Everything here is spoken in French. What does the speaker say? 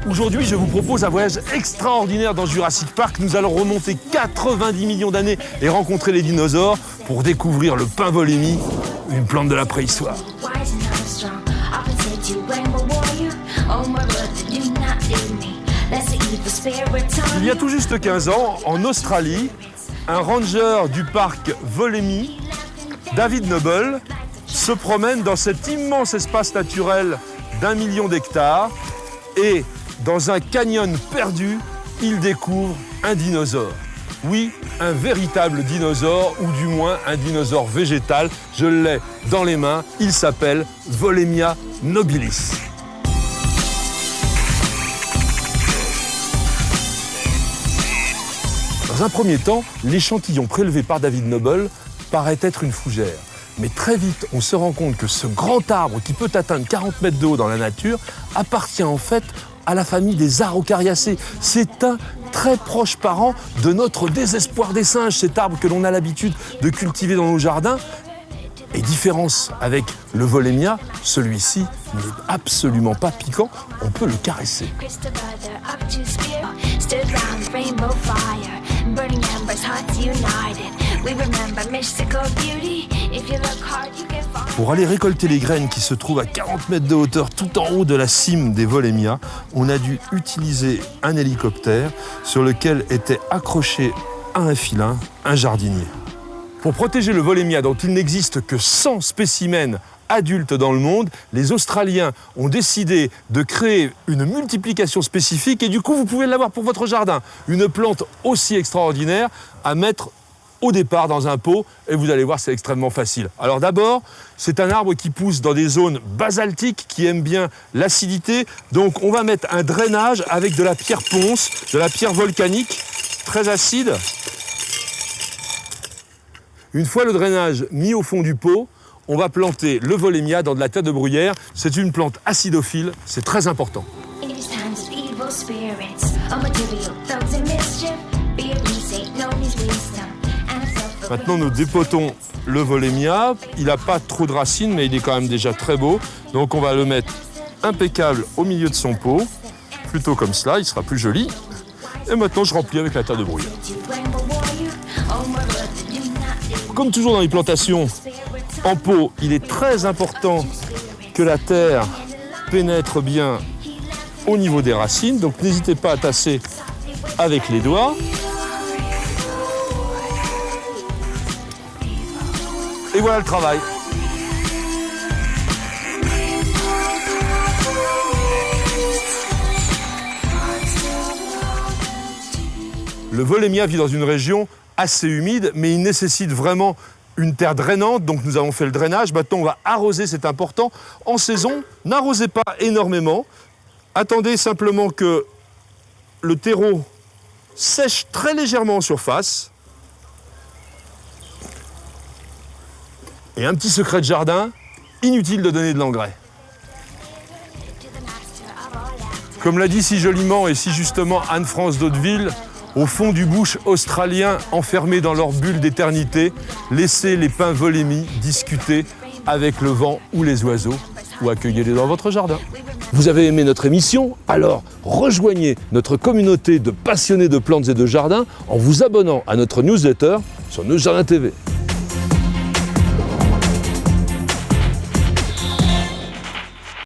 Aujourd'hui, je vous propose un voyage extraordinaire dans Jurassic Park. Nous allons remonter 90 millions d'années et rencontrer les dinosaures pour découvrir le pain-volémie, une plante de la préhistoire. Il y a tout juste 15 ans, en Australie, un ranger du parc Volémie, David Noble, se promène dans cet immense espace naturel d'1 million d'hectares et dans un canyon perdu, il découvre un dinosaure. Oui, un véritable dinosaure, ou du moins un dinosaure végétal. Je l'ai dans les mains, il s'appelle Volemia nobilis. Dans un premier temps, l'échantillon prélevé par David Noble paraît être une fougère. Mais très vite, on se rend compte que ce grand arbre qui peut atteindre 40 mètres de haut dans la nature appartient en fait à la famille des Araucariacées. C'est un très proche parent de notre désespoir des singes, cet arbre que l'on a l'habitude de cultiver dans nos jardins. Et différence avec le Volemia, celui-ci n'est absolument pas piquant, on peut le caresser. Pour aller récolter les graines qui se trouvent à 40 mètres de hauteur tout en haut de la cime des Volemia, on a dû utiliser un hélicoptère sur lequel était accroché à un filin un jardinier. Pour protéger le Volemia dont il n'existe que 100 spécimens adultes dans le monde, les Australiens ont décidé de créer une multiplication spécifique et du coup vous pouvez l'avoir pour votre jardin. Une plante aussi extraordinaire à mettre au départ dans un pot et vous allez voir c'est extrêmement facile. Alors d'abord, c'est un arbre qui pousse dans des zones basaltiques qui aiment bien l'acidité. Donc on va mettre un drainage avec de la pierre ponce, de la pierre volcanique très acide. Une fois le drainage mis au fond du pot, on va planter le Volemia dans de la terre de bruyère. C'est une plante acidophile, c'est très important. Maintenant, nous dépotons le Volemia. Il n'a pas trop de racines, mais il est quand même déjà très beau. Donc on va le mettre impeccable au milieu de son pot, plutôt comme cela, il sera plus joli. Et maintenant, je remplis avec la terre de bruyère. Comme toujours dans les plantations en pot, il est très important que la terre pénètre bien au niveau des racines. Donc n'hésitez pas à tasser avec les doigts. Et voilà le travail. Le Volemia vit dans une région assez humide, mais il nécessite vraiment une terre drainante, donc nous avons fait le drainage. Maintenant, on va arroser, c'est important. En saison, n'arrosez pas énormément. Attendez simplement que le terreau sèche très légèrement en surface. Et un petit secret de jardin, inutile de donner de l'engrais. Comme l'a dit si joliment et si justement Anne-France d'Hauteville, au fond du bush australien, enfermés dans leur bulle d'éternité, laissez les pins Volémie discuter avec le vent ou les oiseaux, ou accueillez-les dans votre jardin. Vous avez aimé notre émission? Alors rejoignez notre communauté de passionnés de plantes et de jardins en vous abonnant à notre newsletter sur Nos Jardins TV.